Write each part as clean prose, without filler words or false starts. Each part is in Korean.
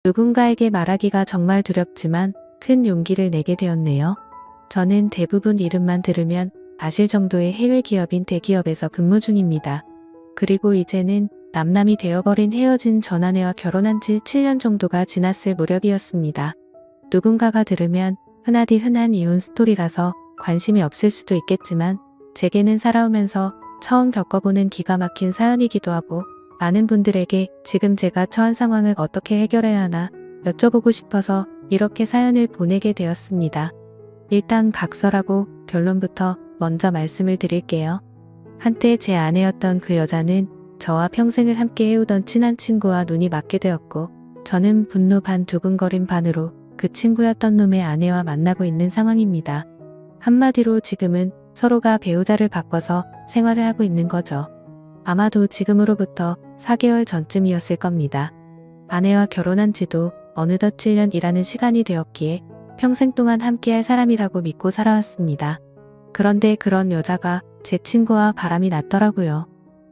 누군가에게 말하기가 정말 두렵지만 큰 용기를 내게 되었네요. 저는 대부분 이름만 들으면 아실 정도의 해외 기업인 대기업에서 근무 중입니다. 그리고 이제는 남남이 되어버린 헤어진 전 아내와 결혼한 지 7년 정도가 지났을 무렵이었습니다. 누군가가 들으면 흔하디 흔한 이혼 스토리라서 관심이 없을 수도 있겠지만 제게는 살아오면서 처음 겪어보는 기가 막힌 사연이기도 하고 많은 분들에게 지금 제가 처한 상황을 어떻게 해결해야 하나 여쭤보고 싶어서 이렇게 사연을 보내게 되었습니다. 일단 각설하고 결론부터 먼저 말씀을 드릴게요. 한때 제 아내였던 그 여자는 저와 평생을 함께 해오던 친한 친구와 눈이 맞게 되었고 저는 분노 반 두근거림 반으로 그 친구였던 놈의 아내와 만나고 있는 상황입니다. 한마디로 지금은 서로가 배우자를 바꿔서 생활을 하고 있는 거죠. 아마도 지금으로부터 4개월 전쯤이었을 겁니다. 아내와 결혼한 지도 어느덧 7년이라는 시간이 되었기에 평생 동안 함께할 사람이라고 믿고 살아왔습니다. 그런데 그런 여자가 제 친구와 바람이 났더라고요.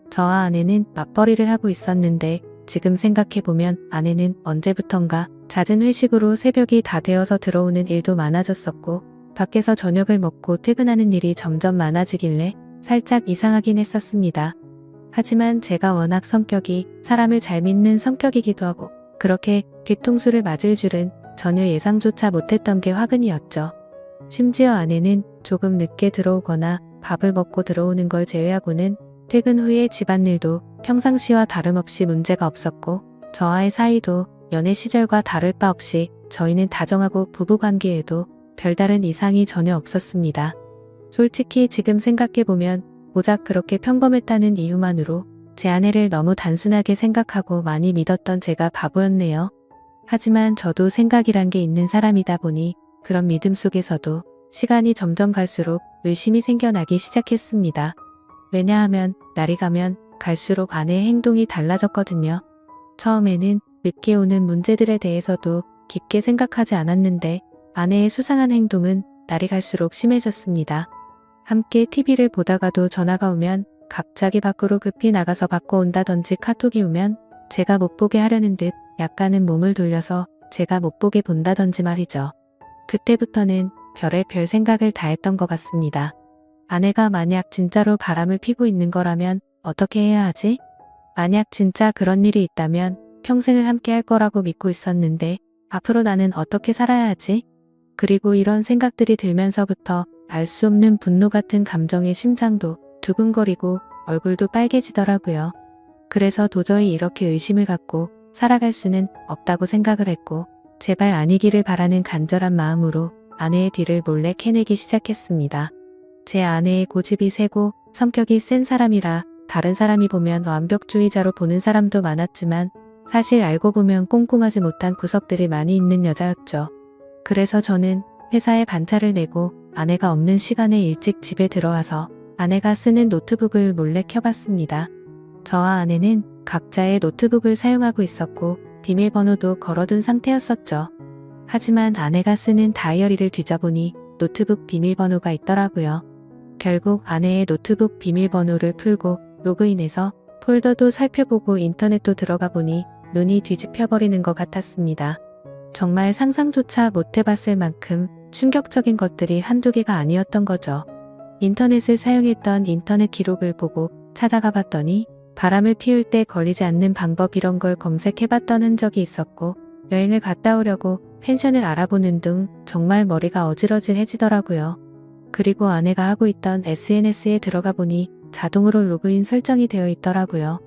저와 아내는 맞벌이를 하고 있었는데 지금 생각해보면 아내는 언제부턴가 잦은 회식으로 새벽이 다 되어서 들어오는 일도 많아졌었고 밖에서 저녁을 먹고 퇴근하는 일이 점점 많아지길래 살짝 이상하긴 했었습니다. 하지만 제가 워낙 성격이 사람을 잘 믿는 성격이기도 하고 그렇게 뒤통수를 맞을 줄은 전혀 예상조차 못했던 게 화근이었죠. 심지어 아내는 조금 늦게 들어오거나 밥을 먹고 들어오는 걸 제외하고는 퇴근 후에 집안일도 평상시와 다름없이 문제가 없었고 저와의 사이도 연애 시절과 다를 바 없이 저희는 다정하고 부부관계에도 별다른 이상이 전혀 없었습니다. 솔직히 지금 생각해보면 고작 그렇게 평범했다는 이유만으로 제 아내를 너무 단순하게 생각하고 많이 믿었던 제가 바보였네요. 하지만 저도 생각이란 게 있는 사람이다 보니 그런 믿음 속에서도 시간이 점점 갈수록 의심이 생겨나기 시작했습니다. 왜냐하면 날이 가면 갈수록 아내의 행동이 달라졌거든요. 처음에는 늦게 오는 문제들에 대해서도 깊게 생각하지 않았는데 아내의 수상한 행동은 날이 갈수록 심해졌습니다. 함께 TV를 보다가도 전화가 오면 갑자기 밖으로 급히 나가서 받고 온다든지 카톡이 오면 제가 못 보게 하려는 듯 약간은 몸을 돌려서 제가 못 보게 본다든지 말이죠. 그때부터는 별의별 생각을 다 했던 것 같습니다. 아내가 만약 진짜로 바람을 피고 있는 거라면 어떻게 해야 하지? 만약 진짜 그런 일이 있다면 평생을 함께 할 거라고 믿고 있었는데 앞으로 나는 어떻게 살아야 하지? 그리고 이런 생각들이 들면서부터 알 수 없는 분노 같은 감정의 심장도 두근거리고 얼굴도 빨개지더라고요. 그래서 도저히 이렇게 의심을 갖고 살아갈 수는 없다고 생각을 했고 제발 아니기를 바라는 간절한 마음으로 아내의 뒤를 몰래 캐내기 시작했습니다. 제 아내의 고집이 세고 성격이 센 사람이라 다른 사람이 보면 완벽주의자로 보는 사람도 많았지만 사실 알고 보면 꼼꼼하지 못한 구석들이 많이 있는 여자였죠. 그래서 저는 회사에 반차를 내고 아내가 없는 시간에 일찍 집에 들어와서 아내가 쓰는 노트북을 몰래 켜봤습니다. 저와 아내는 각자의 노트북을 사용하고 있었고 비밀번호도 걸어둔 상태였었죠. 하지만 아내가 쓰는 다이어리를 뒤져보니 노트북 비밀번호가 있더라고요. 결국 아내의 노트북 비밀번호를 풀고 로그인해서 폴더도 살펴보고 인터넷도 들어가 보니 눈이 뒤집혀버리는 것 같았습니다. 정말 상상조차 못해봤을 만큼 충격적인 것들이 한두 개가 아니었던 거죠. 인터넷을 사용했던 인터넷 기록을 보고 찾아가 봤더니 바람을 피울 때 걸리지 않는 방법 이런 걸 검색해봤던 흔적이 있었고 여행을 갔다 오려고 펜션을 알아보는 등 정말 머리가 어질어질해지더라고요. 그리고 아내가 하고 있던 SNS에 들어가 보니 자동으로 로그인 설정이 되어 있더라고요.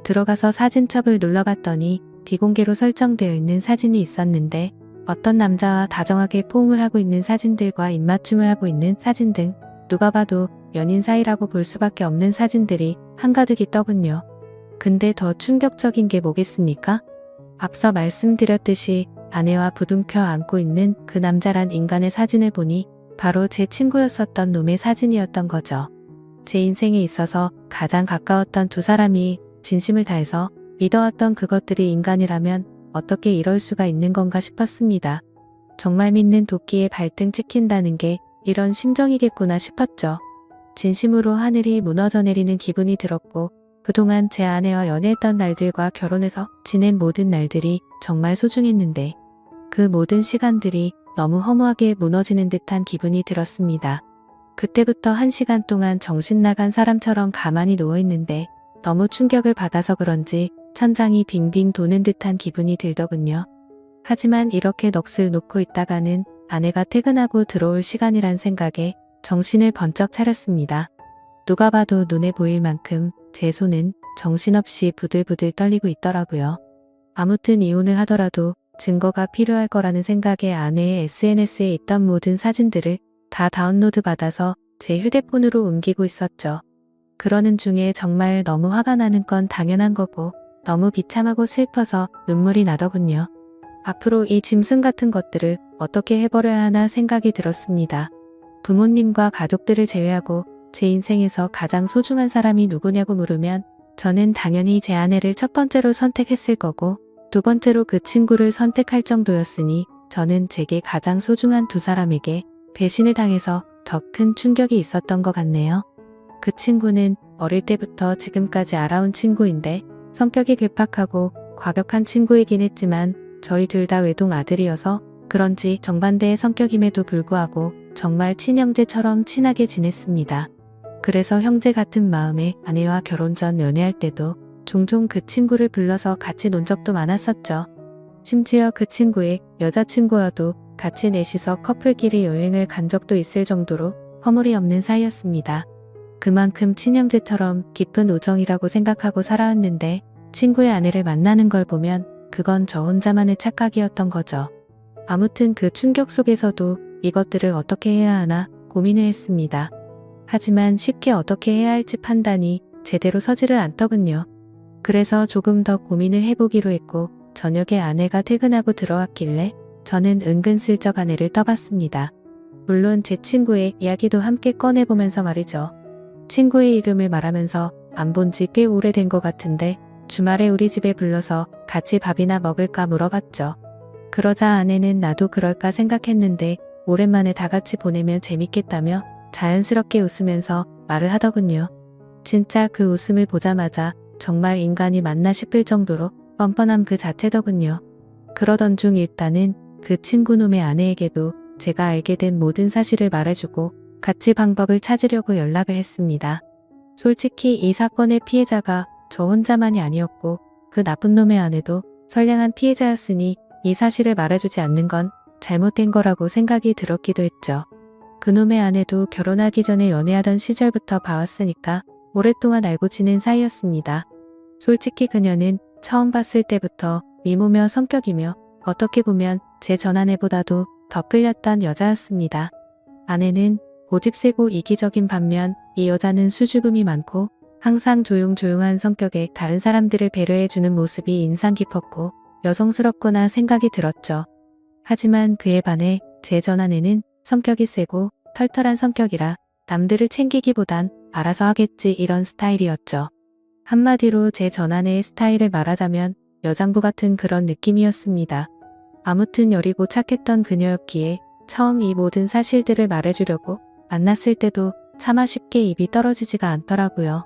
들어가서 사진첩을 눌러봤더니 비공개로 설정되어 있는 사진이 있었는데 어떤 남자와 다정하게 포옹을 하고 있는 사진들과 입맞춤을 하고 있는 사진 등 누가 봐도 연인 사이라고 볼 수밖에 없는 사진들이 한가득 있더군요. 근데 더 충격적인 게 뭐겠습니까? 앞서 말씀드렸듯이 아내와 부둥켜 안고 있는 그 남자란 인간의 사진을 보니 바로 제 친구였었던 놈의 사진이었던 거죠. 제 인생에 있어서 가장 가까웠던 두 사람이 진심을 다해서 믿어왔던 그것들이 인간이라면 어떻게 이럴 수가 있는 건가 싶었습니다. 정말 믿는 도끼에 발등 찍힌다는 게 이런 심정이겠구나 싶었죠. 진심으로 하늘이 무너져 내리는 기분이 들었고 그동안 제 아내와 연애했던 날들과 결혼해서 지낸 모든 날들이 정말 소중했는데 그 모든 시간들이 너무 허무하게 무너지는 듯한 기분이 들었습니다. 그때부터 1시간 동안 정신 나간 사람처럼 가만히 누워있는데 너무 충격을 받아서 그런지 천장이 빙빙 도는 듯한 기분이 들더군요. 하지만 이렇게 넋을 놓고 있다가는 아내가 퇴근하고 들어올 시간이란 생각에 정신을 번쩍 차렸습니다. 누가 봐도 눈에 보일 만큼 제 손은 정신없이 부들부들 떨리고 있더라고요. 아무튼 이혼을 하더라도 증거가 필요할 거라는 생각에 아내의 SNS에 있던 모든 사진들을 다 다운로드 받아서 제 휴대폰으로 옮기고 있었죠. 그러는 중에 정말 너무 화가 나는 건 당연한 거고 너무 비참하고 슬퍼서 눈물이 나더군요. 앞으로 이 짐승 같은 것들을 어떻게 해버려야 하나 생각이 들었습니다. 부모님과 가족들을 제외하고 제 인생에서 가장 소중한 사람이 누구냐고 물으면 저는 당연히 제 아내를 첫 번째로 선택했을 거고 두 번째로 그 친구를 선택할 정도였으니 저는 제게 가장 소중한 두 사람에게 배신을 당해서 더 큰 충격이 있었던 것 같네요. 그 친구는 어릴 때부터 지금까지 알아온 친구인데 성격이 괴팍하고 과격한 친구이긴 했지만 저희 둘 다 외동 아들이어서 그런지 정반대의 성격임에도 불구하고 정말 친형제처럼 친하게 지냈습니다. 그래서 형제 같은 마음에 아내와 결혼 전 연애할 때도 종종 그 친구를 불러서 같이 논 적도 많았었죠. 심지어 그 친구의 여자친구와도 같이 넷이서 커플끼리 여행을 간 적도 있을 정도로 허물이 없는 사이였습니다. 그만큼 친형제처럼 깊은 우정이라고 생각하고 살아왔는데 친구의 아내를 만나는 걸 보면 그건 저 혼자만의 착각이었던 거죠. 아무튼 그 충격 속에서도 이것들을 어떻게 해야 하나 고민을 했습니다. 하지만 쉽게 어떻게 해야 할지 판단이 제대로 서지를 않더군요. 그래서 조금 더 고민을 해보기로 했고 저녁에 아내가 퇴근하고 들어왔길래 저는 은근슬쩍 아내를 떠봤습니다. 물론 제 친구의 이야기도 함께 꺼내보면서 말이죠. 친구의 이름을 말하면서 안 본 지 꽤 오래된 것 같은데 주말에 우리 집에 불러서 같이 밥이나 먹을까 물어봤죠. 그러자 아내는 나도 그럴까 생각했는데 오랜만에 다 같이 보내면 재밌겠다며 자연스럽게 웃으면서 말을 하더군요. 진짜 그 웃음을 보자마자 정말 인간이 맞나 싶을 정도로 뻔뻔함 그 자체더군요. 그러던 중 일단은 그 친구놈의 아내에게도 제가 알게 된 모든 사실을 말해주고 같이 방법을 찾으려고 연락을 했습니다. 솔직히 이 사건의 피해자가 저 혼자만이 아니었고 그 나쁜 놈의 아내도 선량한 피해자였으니 이 사실을 말해주지 않는 건 잘못된 거라고 생각이 들었기도 했죠. 그놈의 아내도 결혼하기 전에 연애하던 시절부터 봐왔으니까 오랫동안 알고 지낸 사이였습니다. 솔직히 그녀는 처음 봤을 때부터 미모며 성격이며 어떻게 보면 제 전아내보다도 더 끌렸던 여자였습니다. 아내는 고집세고 이기적인 반면 이 여자는 수줍음이 많고 항상 조용조용한 성격에 다른 사람들을 배려해주는 모습이 인상 깊었고 여성스럽구나 생각이 들었죠. 하지만 그에 반해 제 전아내는 성격이 세고 털털한 성격이라 남들을 챙기기보단 알아서 하겠지 이런 스타일이었죠. 한마디로 제 전아내의 스타일을 말하자면 여장부 같은 그런 느낌이었습니다. 아무튼 여리고 착했던 그녀였기에 처음 이 모든 사실들을 말해주려고 만났을 때도 차마 쉽게 입이 떨어지지가 않더라고요.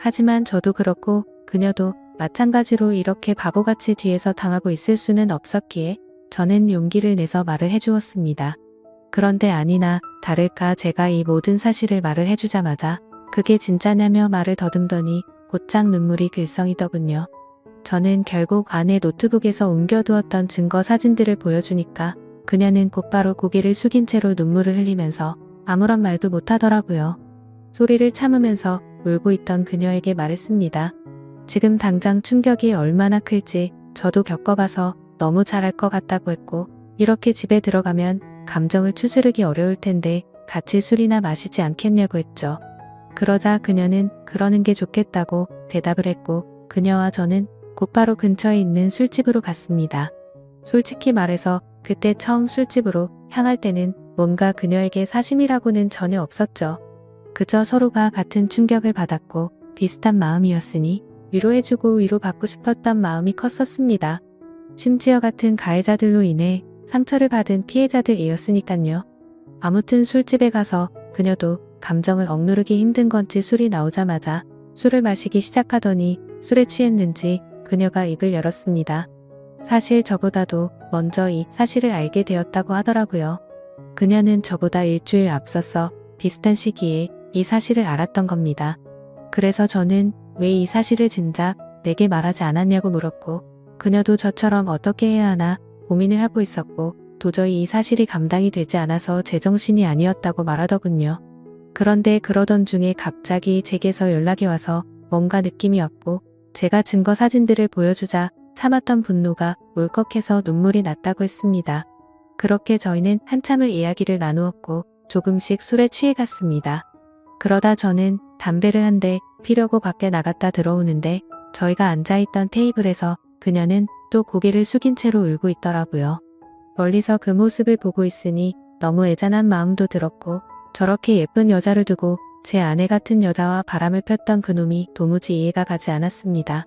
하지만 저도 그렇고 그녀도 마찬가지로 이렇게 바보같이 뒤에서 당하고 있을 수는 없었기에 저는 용기를 내서 말을 해주었습니다. 그런데 아니나 다를까 제가 이 모든 사실을 말을 해주자마자 그게 진짜냐며 말을 더듬더니 곧장 눈물이 글썽이더군요. 저는 결국 아내 노트북에서 옮겨두었던 증거 사진들을 보여주니까 그녀는 곧바로 고개를 숙인 채로 눈물을 흘리면서 아무런 말도 못하더라고요. 소리를 참으면서 울고 있던 그녀에게 말했습니다. 지금 당장 충격이 얼마나 클지 저도 겪어봐서 너무 잘할 것 같다고 했고 이렇게 집에 들어가면 감정을 추스르기 어려울 텐데 같이 술이나 마시지 않겠냐고 했죠. 그러자 그녀는 그러는 게 좋겠다고 대답을 했고 그녀와 저는 곧바로 근처에 있는 술집으로 갔습니다. 솔직히 말해서 그때 처음 술집으로 향할 때는 뭔가 그녀에게 사심이라고는 전혀 없었죠. 그저 서로가 같은 충격을 받았고 비슷한 마음이었으니 위로해주고 위로받고 싶었던 마음이 컸었습니다. 심지어 같은 가해자들로 인해 상처를 받은 피해자들이었으니깐요. 아무튼 술집에 가서 그녀도 감정을 억누르기 힘든 건지 술이 나오자마자 술을 마시기 시작하더니 술에 취했는지 그녀가 입을 열었습니다. 사실 저보다도 먼저 이 사실을 알게 되었다고 하더라고요. 그녀는 저보다 일주일 앞서서 비슷한 시기에 이 사실을 알았던 겁니다. 그래서 저는 왜 이 사실을 진작 내게 말하지 않았냐고 물었고, 그녀도 저처럼 어떻게 해야 하나 고민을 하고 있었고, 도저히 이 사실이 감당이 되지 않아서 제정신이 아니었다고 말하더군요. 그런데 그러던 중에 갑자기 제게서 연락이 와서 뭔가 느낌이 왔고, 제가 증거 사진들을 보여주자 참았던 분노가 울컥해서 눈물이 났다고 했습니다. 그렇게 저희는 한참을 이야기를 나누었고 조금씩 술에 취해갔습니다. 그러다 저는 담배를 한 대 피려고 밖에 나갔다 들어오는데 저희가 앉아있던 테이블에서 그녀는 또 고개를 숙인 채로 울고 있더라고요. 멀리서 그 모습을 보고 있으니 너무 애잔한 마음도 들었고, 저렇게 예쁜 여자를 두고 제 아내 같은 여자와 바람을 폈던 그놈이 도무지 이해가 가지 않았습니다.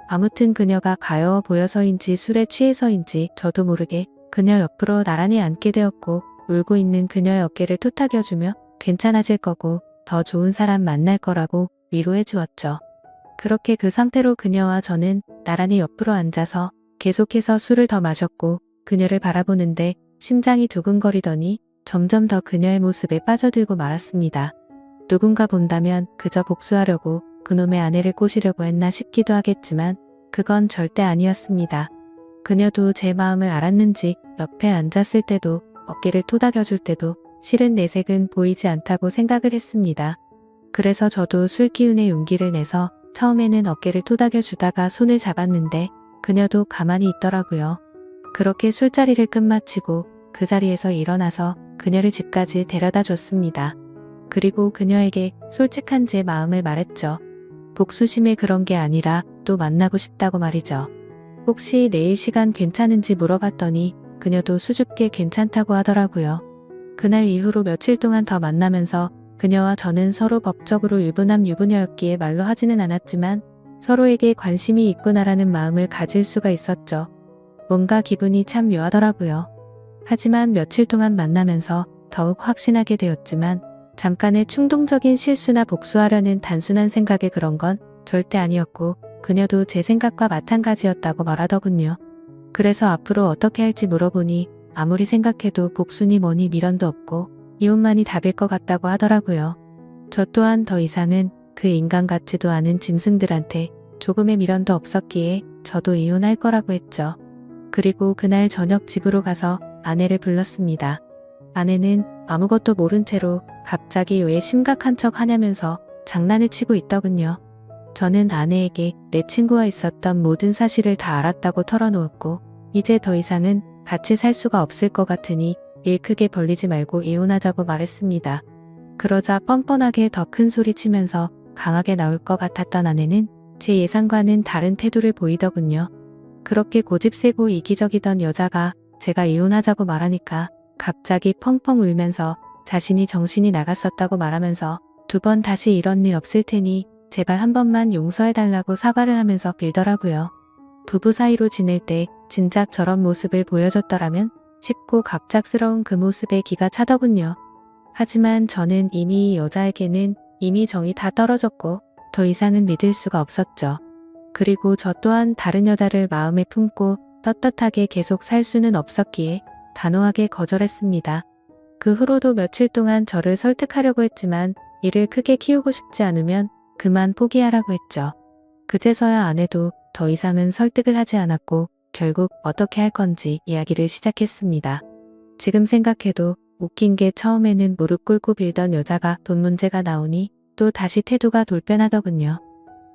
아무튼 그녀가 가여워 보여서인지 술에 취해서인지 저도 모르게 그녀 옆으로 나란히 앉게 되었고, 울고 있는 그녀의 어깨를 토닥여주며 괜찮아질 거고 더 좋은 사람 만날 거라고 위로해 주었죠. 그렇게 그 상태로 그녀와 저는 나란히 옆으로 앉아서 계속해서 술을 더 마셨고, 그녀를 바라보는데 심장이 두근거리더니 점점 더 그녀의 모습에 빠져들고 말았습니다. 누군가 본다면 그저 복수하려고 그놈의 아내를 꼬시려고 했나 싶기도 하겠지만 그건 절대 아니었습니다. 그녀도 제 마음을 알았는지 옆에 앉았을 때도 어깨를 토닥여줄 때도 실은 내색은 보이지 않다고 생각을 했습니다. 그래서 저도 술 기운에 용기를 내서 처음에는 어깨를 토닥여주다가 손을 잡았는데 그녀도 가만히 있더라고요. 그렇게 술자리를 끝마치고 그 자리에서 일어나서 그녀를 집까지 데려다 줬습니다. 그리고 그녀에게 솔직한 제 마음을 말했죠. 복수심에 그런 게 아니라 또 만나고 싶다고 말이죠. 혹시 내일 시간 괜찮은지 물어봤더니 그녀도 수줍게 괜찮다고 하더라고요. 그날 이후로 며칠 동안 더 만나면서 그녀와 저는 서로 법적으로 유부남 유부녀였기에 말로 하지는 않았지만 서로에게 관심이 있구나라는 마음을 가질 수가 있었죠. 뭔가 기분이 참 묘하더라고요. 하지만 며칠 동안 만나면서 더욱 확신하게 되었지만 잠깐의 충동적인 실수나 복수하려는 단순한 생각에 그런 건 절대 아니었고, 그녀도 제 생각과 마찬가지였다고 말하더군요. 그래서 앞으로 어떻게 할지 물어보니 아무리 생각해도 복수니 뭐니 미련도 없고 이혼만이 답일 것 같다고 하더라고요. 저 또한 더 이상은 그 인간 같지도 않은 짐승들한테 조금의 미련도 없었기에 저도 이혼할 거라고 했죠. 그리고 그날 저녁 집으로 가서 아내를 불렀습니다. 아내는 아무것도 모른 채로 갑자기 왜 심각한 척 하냐면서 장난을 치고 있더군요. 저는 아내에게 내 친구와 있었던 모든 사실을 다 알았다고 털어놓았고, 이제 더 이상은 같이 살 수가 없을 것 같으니 일 크게 벌리지 말고 이혼하자고 말했습니다. 그러자 뻔뻔하게 더 큰 소리 치면서 강하게 나올 것 같았던 아내는 제 예상과는 다른 태도를 보이더군요. 그렇게 고집세고 이기적이던 여자가 제가 이혼하자고 말하니까 갑자기 펑펑 울면서 자신이 정신이 나갔었다고 말하면서 두 번 다시 이런 일 없을 테니 제발 한 번만 용서해달라고 사과를 하면서 빌더라고요. 부부 사이로 지낼 때 진작 저런 모습을 보여줬더라면 싶고 갑작스러운 그 모습에 기가 차더군요. 하지만 저는 이미 이 여자에게는 이미 정이 다 떨어졌고 더 이상은 믿을 수가 없었죠. 그리고 저 또한 다른 여자를 마음에 품고 떳떳하게 계속 살 수는 없었기에 단호하게 거절했습니다. 그 후로도 며칠 동안 저를 설득하려고 했지만 이를 크게 키우고 싶지 않으면 그만 포기하라고 했죠. 그제서야 아내도 더 이상은 설득을 하지 않았고 결국 어떻게 할 건지 이야기를 시작했습니다. 지금 생각해도 웃긴 게 처음에는 무릎 꿇고 빌던 여자가 돈 문제가 나오니 또 다시 태도가 돌변하더군요.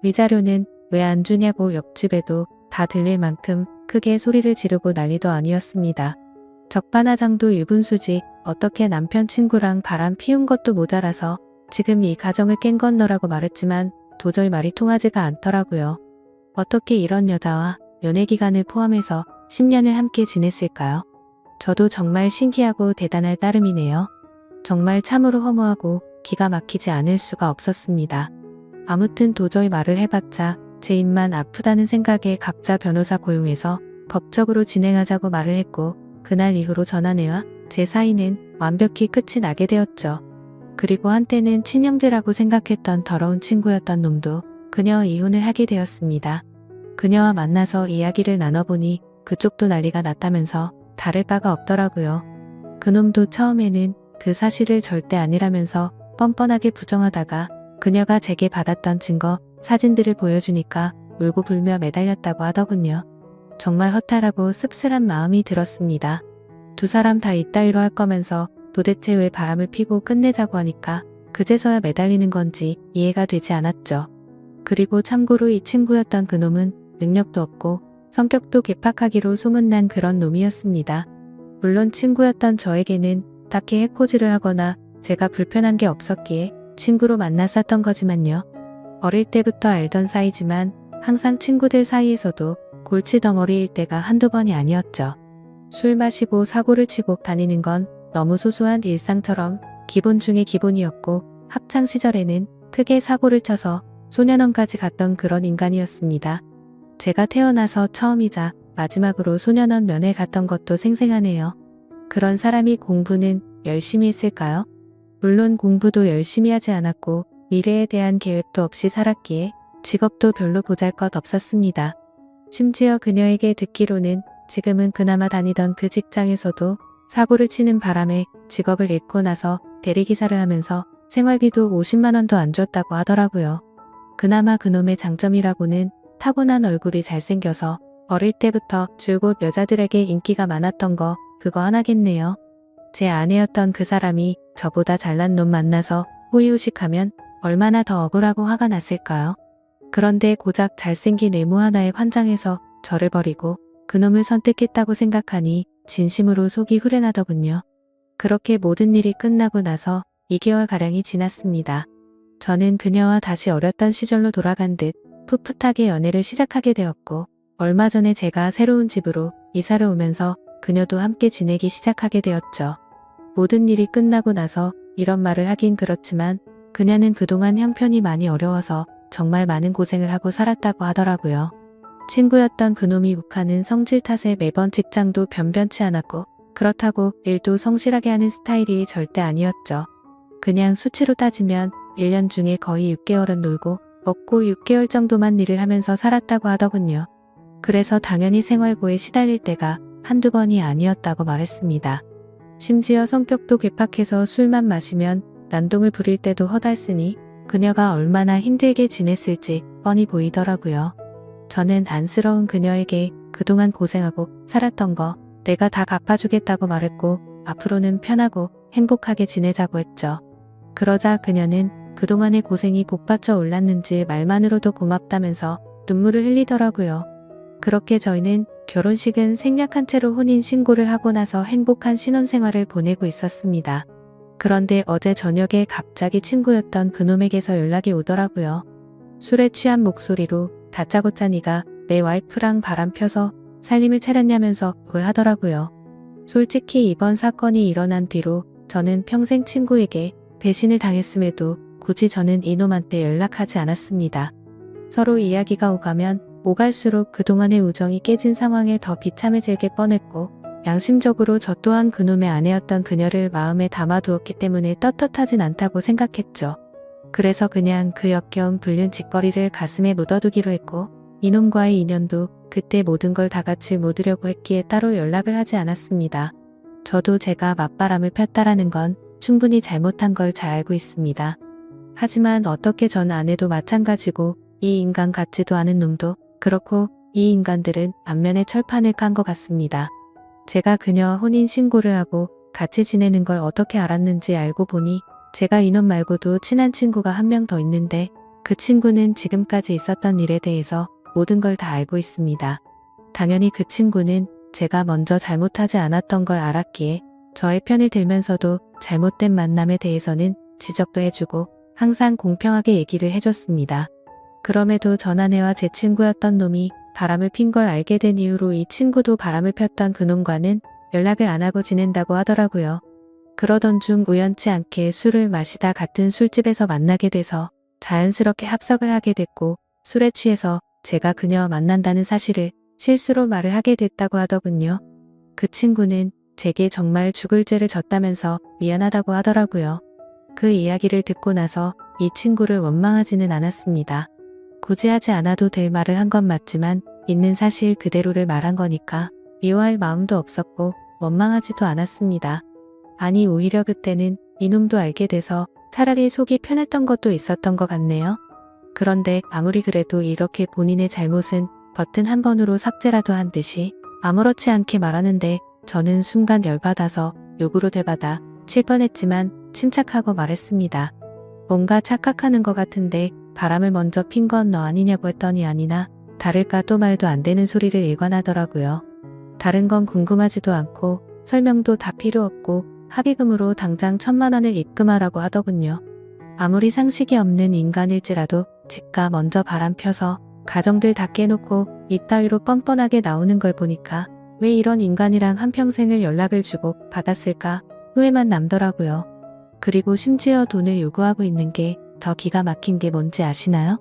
위자료는 왜 안 주냐고 옆집에도 다 들릴 만큼 크게 소리를 지르고 난리도 아니었습니다. 적반하장도 유분수지 어떻게 남편 친구랑 바람 피운 것도 모자라서 지금 이 가정을 깬 건 너라고 말했지만 도저히 말이 통하지가 않더라고요. 어떻게 이런 여자와 연애기간을 포함해서 10년을 함께 지냈을까요? 저도 정말 신기하고 대단할 따름이네요. 정말 참으로 허무하고 기가 막히지 않을 수가 없었습니다. 아무튼 도저히 말을 해봤자 제 입만 아프다는 생각에 각자 변호사 고용해서 법적으로 진행하자고 말을 했고, 그날 이후로 전 아내와 제 사이는 완벽히 끝이 나게 되었죠. 그리고 한때는 친형제라고 생각했던 더러운 친구였던 놈도 그녀와 이혼을 하게 되었습니다. 그녀와 만나서 이야기를 나눠보니 그쪽도 난리가 났다면서 다를 바가 없더라고요. 그놈도 처음에는 그 사실을 절대 아니라면서 뻔뻔하게 부정하다가 그녀가 제게 받았던 증거, 사진들을 보여주니까 울고 불며 매달렸다고 하더군요. 정말 허탈하고 씁쓸한 마음이 들었습니다. 두 사람 다 이따위로 할 거면서 도대체 왜 바람을 피고 끝내자고 하니까 그제서야 매달리는 건지 이해가 되지 않았죠. 그리고 참고로 이 친구였던 그놈은 능력도 없고 성격도 괴팍하기로 소문난 그런 놈이었습니다. 물론 친구였던 저에게는 딱히 해코지를 하거나 제가 불편한 게 없었기에 친구로 만났었던 거지만요. 어릴 때부터 알던 사이지만 항상 친구들 사이에서도 골치덩어리일 때가 한두 번이 아니었죠. 술 마시고 사고를 치고 다니는 건 너무 소소한 일상처럼 기본 중의 기본이었고 학창 시절에는 크게 사고를 쳐서 소년원까지 갔던 그런 인간이었습니다. 제가 태어나서 처음이자 마지막으로 소년원 면회 갔던 것도 생생하네요. 그런 사람이 공부는 열심히 했을까요? 물론 공부도 열심히 하지 않았고 미래에 대한 계획도 없이 살았기에 직업도 별로 보잘것 없었습니다. 심지어 그녀에게 듣기로는 지금은 그나마 다니던 그 직장에서도 사고를 치는 바람에 직업을 잃고 나서 대리기사를 하면서 생활비도 50만 원도 안 줬다고 하더라고요. 그나마 그놈의 장점이라고는 타고난 얼굴이 잘생겨서 어릴 때부터 줄곧 여자들에게 인기가 많았던 거 그거 하나겠네요. 제 아내였던 그 사람이 저보다 잘난 놈 만나서 호의호식하면 얼마나 더 억울하고 화가 났을까요? 그런데 고작 잘생긴 외모 하나에 환장해서 저를 버리고 그놈을 선택했다고 생각하니 진심으로 속이 후련하더군요. 그렇게 모든 일이 끝나고 나서 2개월가량이 지났습니다. 저는 그녀와 다시 어렸던 시절로 돌아간 듯 풋풋하게 연애를 시작하게 되었고 얼마 전에 제가 새로운 집으로 이사를 오면서 그녀도 함께 지내기 시작하게 되었죠. 모든 일이 끝나고 나서 이런 말을 하긴 그렇지만 그녀는 그동안 형편이 많이 어려워서 정말 많은 고생을 하고 살았다고 하더라고요. 친구였던 그놈이 욱하는 성질 탓에 매번 직장도 변변치 않았고 그렇다고 일도 성실하게 하는 스타일이 절대 아니었죠. 그냥 수치로 따지면 1년 중에 거의 6개월은 놀고 먹고 6개월 정도만 일을 하면서 살았다고 하더군요. 그래서 당연히 생활고에 시달릴 때가 한두 번이 아니었다고 말했습니다. 심지어 성격도 괴팍해서 술만 마시면 난동을 부릴 때도 허달쓰니 그녀가 얼마나 힘들게 지냈을지 뻔히 보이더라고요. 저는 안쓰러운 그녀에게 그동안 고생하고 살았던 거 내가 다 갚아주겠다고 말했고 앞으로는 편하고 행복하게 지내자고 했죠. 그러자 그녀는 그동안의 고생이 복받쳐 올랐는지 말만으로도 고맙다면서 눈물을 흘리더라고요. 그렇게 저희는 결혼식은 생략한 채로 혼인신고를 하고 나서 행복한 신혼생활을 보내고 있었습니다. 그런데 어제 저녁에 갑자기 친구였던 그놈에게서 연락이 오더라고요. 술에 취한 목소리로 다짜고짜 네가 내 와이프랑 바람 펴서 살림을 차렸냐면서 그걸 하더라고요. 솔직히 이번 사건이 일어난 뒤로 저는 평생 친구에게 배신을 당했음에도 굳이 저는 이놈한테 연락하지 않았습니다. 서로 이야기가 오가면 오갈수록 그동안의 우정이 깨진 상황에 더 비참해지게 뻔했고 양심적으로 저 또한 그놈의 아내였던 그녀를 마음에 담아두었기 때문에 떳떳하진 않다고 생각했죠. 그래서 그냥 그 역겨운 불륜 짓거리를 가슴에 묻어두기로 했고 이놈과의 인연도 그때 모든 걸 다 같이 묻으려고 했기에 따로 연락을 하지 않았습니다. 저도 제가 맞바람을 폈다라는 건 충분히 잘못한 걸 잘 알고 있습니다. 하지만 어떻게 전 아내도 마찬가지고 이 인간 같지도 않은 놈도 그렇고 이 인간들은 안면에 철판을 깐 것 같습니다. 제가 그녀와 혼인신고를 하고 같이 지내는 걸 어떻게 알았는지 알고 보니 제가 이놈 말고도 친한 친구가 한 명 더 있는데 그 친구는 지금까지 있었던 일에 대해서 모든 걸 다 알고 있습니다. 당연히 그 친구는 제가 먼저 잘못하지 않았던 걸 알았기에 저의 편을 들면서도 잘못된 만남에 대해서는 지적도 해주고 항상 공평하게 얘기를 해줬습니다. 그럼에도 전 아내와 제 친구였던 놈이 바람을 핀 걸 알게 된 이후로 이 친구도 바람을 폈던 그놈과는 연락을 안 하고 지낸다고 하더라고요. 그러던 중 우연치 않게 술을 마시다 같은 술집에서 만나게 돼서 자연스럽게 합석을 하게 됐고 술에 취해서 제가 그녀와 만난다는 사실을 실수로 말을 하게 됐다고 하더군요. 그 친구는 제게 정말 죽을 죄를 졌다면서 미안하다고 하더라고요. 그 이야기를 듣고 나서 이 친구를 원망하지는 않았습니다. 굳이 하지 않아도 될 말을 한 건 맞지만 있는 사실 그대로를 말한 거니까 미워할 마음도 없었고 원망하지도 않았습니다. 아니 오히려 그때는 이놈도 알게 돼서 차라리 속이 편했던 것도 있었던 것 같네요. 그런데 아무리 그래도 이렇게 본인의 잘못은 버튼 한 번으로 삭제라도 한 듯이 아무렇지 않게 말하는데 저는 순간 열받아서 욕으로 되받아 칠 뻔했지만 침착하고 말했습니다. 뭔가 착각하는 것 같은데 바람을 먼저 핀 건 너 아니냐고 했더니 아니나 다를까 또 말도 안 되는 소리를 일관하더라고요. 다른 건 궁금하지도 않고 설명도 다 필요 없고 합의금으로 당장 1,000만 원을 입금하라고 하더군요. 아무리 상식이 없는 인간일지라도 지가 먼저 바람 펴서 가정들 다 깨놓고 이따위로 뻔뻔하게 나오는 걸 보니까 왜 이런 인간이랑 한평생을 연락을 주고 받았을까 후회만 남더라고요. 그리고 심지어 돈을 요구하고 있는 게 더 기가 막힌 게 뭔지 아시나요?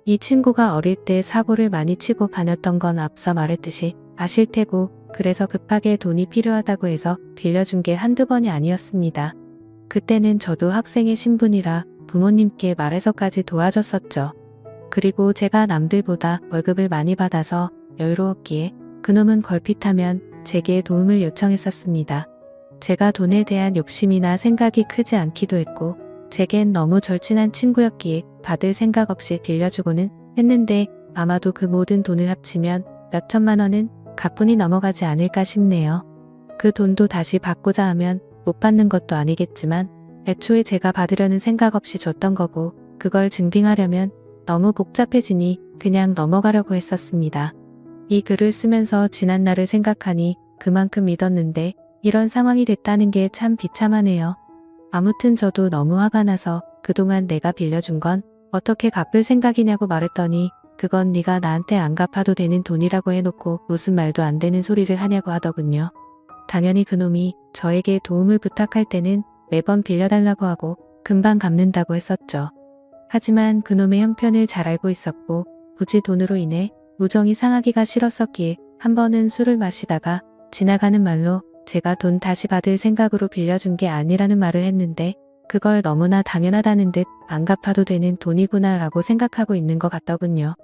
이 친구가 어릴 때 사고를 많이 치고 다녔던 건 앞서 말했듯이 아실 테고 그래서 급하게 돈이 필요하다고 해서 빌려준 게 한두 번이 아니었습니다. 그때는 저도 학생의 신분이라 부모님께 말해서까지 도와줬었죠. 그리고 제가 남들보다 월급을 많이 받아서 여유로웠기에 그놈은 걸핏하면 제게 도움을 요청했었습니다. 제가 돈에 대한 욕심이나 생각이 크지 않기도 했고 제겐 너무 절친한 친구였기에 받을 생각 없이 빌려주고는 했는데 아마도 그 모든 돈을 합치면 몇 천만 원은 가뿐히 넘어가지 않을까 싶네요. 그 돈도 다시 받고자 하면 못 받는 것도 아니겠지만 애초에 제가 받으려는 생각 없이 줬던 거고 그걸 증빙하려면 너무 복잡해지니 그냥 넘어가려고 했었습니다. 이 글을 쓰면서 지난 날을 생각하니 그만큼 믿었는데 이런 상황이 됐다는 게 참 비참하네요. 아무튼 저도 너무 화가 나서 그동안 내가 빌려준 건 어떻게 갚을 생각이냐고 말했더니 그건 네가 나한테 안 갚아도 되는 돈이라고 해놓고 무슨 말도 안 되는 소리를 하냐고 하더군요. 당연히 그놈이 저에게 도움을 부탁할 때는 매번 빌려달라고 하고 금방 갚는다고 했었죠. 하지만 그놈의 형편을 잘 알고 있었고 굳이 돈으로 인해 우정이 상하기가 싫었었기에 한 번은 술을 마시다가 지나가는 말로 제가 돈 다시 받을 생각으로 빌려준 게 아니라는 말을 했는데 그걸 너무나 당연하다는 듯 안 갚아도 되는 돈이구나 라고 생각하고 있는 것 같더군요.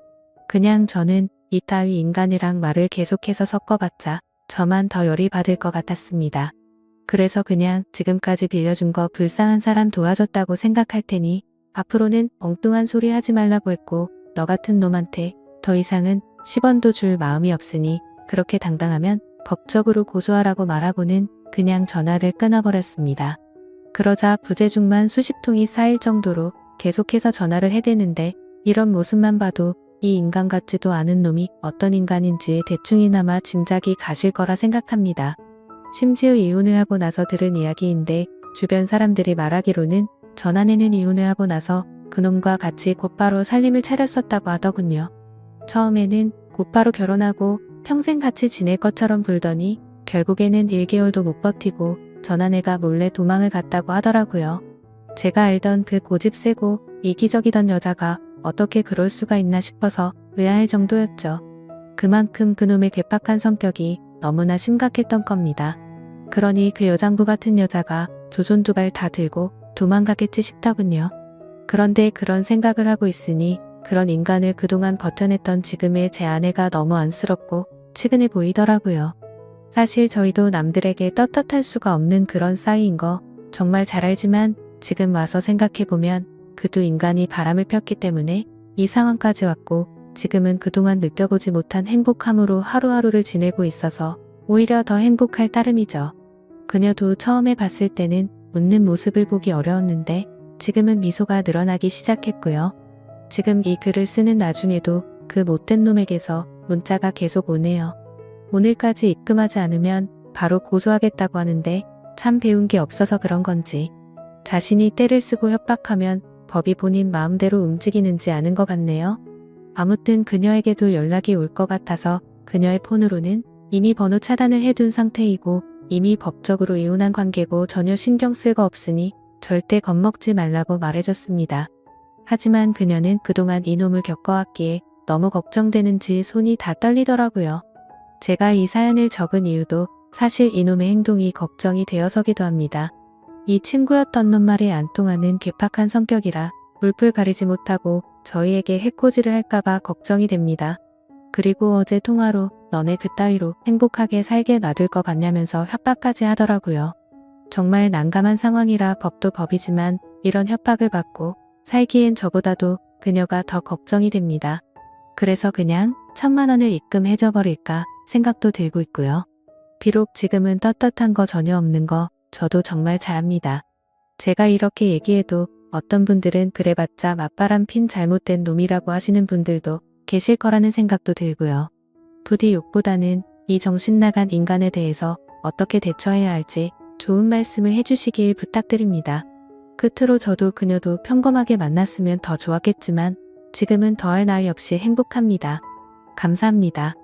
그냥 저는 이따위 인간이랑 말을 계속해서 섞어봤자 저만 더 열이 받을 것 같았습니다. 그래서 그냥 지금까지 빌려준 거 불쌍한 사람 도와줬다고 생각할 테니 앞으로는 엉뚱한 소리 하지 말라고 했고 너 같은 놈한테 더 이상은 10원도 줄 마음이 없으니 그렇게 당당하면 법적으로 고소하라고 말하고는 그냥 전화를 끊어버렸습니다. 그러자 부재중만 수십 통이 쌓일 정도로 계속해서 전화를 해대는데 이런 모습만 봐도 이 인간 같지도 않은 놈이 어떤 인간인지 대충이나마 짐작이 가실 거라 생각합니다. 심지어 이혼을 하고 나서 들은 이야기인데 주변 사람들이 말하기로는 전아내는 이혼을 하고 나서 그놈과 같이 곧바로 살림을 차렸었다고 하더군요. 처음에는 곧바로 결혼하고 평생 같이 지낼 것처럼 굴더니 결국에는 1개월도 못 버티고 전아내가 몰래 도망을 갔다고 하더라고요. 제가 알던 그 고집 세고 이기적이던 여자가 어떻게 그럴 수가 있나 싶어서 의아할 정도였죠. 그만큼 그놈의 괴팍한 성격이 너무나 심각했던 겁니다. 그러니 그 여장부 같은 여자가 두 손 두 발 다 들고 도망가겠지 싶더군요. 그런데 그런 생각을 하고 있으니 그런 인간을 그동안 버텨냈던 지금의 제 아내가 너무 안쓰럽고 측은해 보이더라고요. 사실 저희도 남들에게 떳떳할 수가 없는 그런 싸이인 거 정말 잘 알지만 지금 와서 생각해보면 그 두 인간이 바람을 폈기 때문에 이 상황까지 왔고 지금은 그동안 느껴보지 못한 행복함으로 하루하루를 지내고 있어서 오히려 더 행복할 따름이죠. 그녀도 처음에 봤을 때는 웃는 모습을 보기 어려웠는데 지금은 미소가 늘어나기 시작했고요. 지금 이 글을 쓰는 나중에도 그 못된 놈에게서 문자가 계속 오네요. 오늘까지 입금하지 않으면 바로 고소하겠다고 하는데 참 배운 게 없어서 그런 건지 자신이 떼를 쓰고 협박하면 법이 본인 마음대로 움직이는지 아는 것 같네요. 아무튼 그녀에게도 연락이 올 것 같아서 그녀의 폰으로는 이미 번호 차단을 해둔 상태이고 이미 법적으로 이혼한 관계고 전혀 신경 쓸 거 없으니 절대 겁먹지 말라고 말해줬습니다. 하지만 그녀는 그동안 이놈을 겪어왔기에 너무 걱정되는지 손이 다 떨리더라고요. 제가 이 사연을 적은 이유도 사실 이놈의 행동이 걱정이 되어서기도 합니다. 이 친구였던 놈 말에 안 통하는 괴팍한 성격이라 물불 가리지 못하고 저희에게 해코지를 할까봐 걱정이 됩니다. 그리고 어제 통화로 너네 그따위로 행복하게 살게 놔둘 것 같냐면서 협박까지 하더라고요. 정말 난감한 상황이라 법도 법이지만 이런 협박을 받고 살기엔 저보다도 그녀가 더 걱정이 됩니다. 그래서 그냥 1,000만 원을 입금해줘 버릴까 생각도 들고 있고요. 비록 지금은 떳떳한 거 전혀 없는 거 저도 정말 잘 압니다. 제가 이렇게 얘기해도 어떤 분들은 그래봤자 맞바람 핀 잘못된 놈이라고 하시는 분들도 계실 거라는 생각도 들고요. 부디 욕보다는 이 정신 나간 인간에 대해서 어떻게 대처해야 할지 좋은 말씀을 해주시길 부탁드립니다. 끝으로 저도 그녀도 평범하게 만났으면 더 좋았겠지만 지금은 더할 나위 없이 행복합니다. 감사합니다.